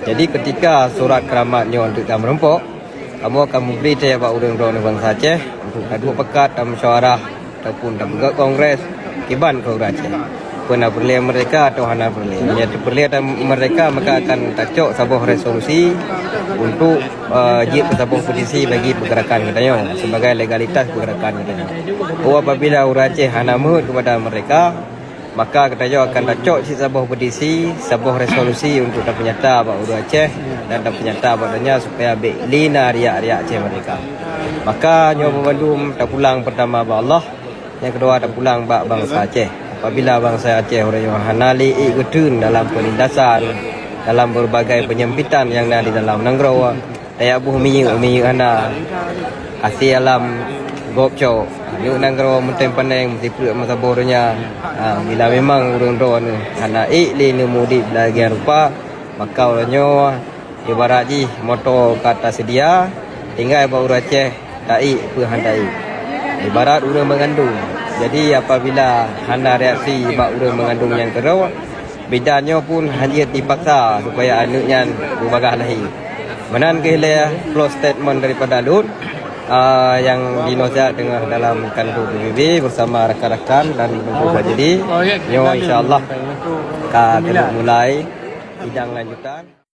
Jadi ketika surat keramatnya untuk kamu rempok, kamu akan memberi saya pak urang-urang bangsa Aceh untuk dua pekat dan musyawarah ataupun dan kongres kiban ke orang Aceh. Pernah berlian mereka atau hana berlian. Jika berlian mereka maka akan tacok sebuah resolusi untuk jid sebuah petisi bagi pergerakan katanya sebagai legalitas pergerakan katanya. Apabila orang Aceh hana mohon kepada mereka, maka katanya akan tacok si sebuah petisi, sebuah resolusi untuk dapat nyata pak orang Aceh dan dapat nyata padanya supaya lina riak-riak Aceh mereka. Maka nyoba bandum tak pulang pertama pak Allah, yang kedua tak pulang pak bangsa Aceh. Apabila bangsa Aceh orang yang hanali ikutun dalam penindasan, dalam berbagai penyempitan yang ada di dalam Nanggro, daya buh minyu ana asih alam gopco yuk Nanggro menten paneng mesti perut masa bornya. Bila memang urang-urang hana li mudi lagi rupa, maka orangnya ibarat ji motor kata sedia tinggal bawa Aceh dai perhandai ibarat urang mengandung. Jadi apabila hana reaksi bak urang mengandung yang kerau, bedanya pun hanya dipaksa supaya anaknya berbagah lahir. Menan kehilah close statement daripada Lut yang dinosihat dengan dalam kantor PBB bersama rakan-rakan dan tentu saja jadi insyaAllah akan mulai sidang lanjutan.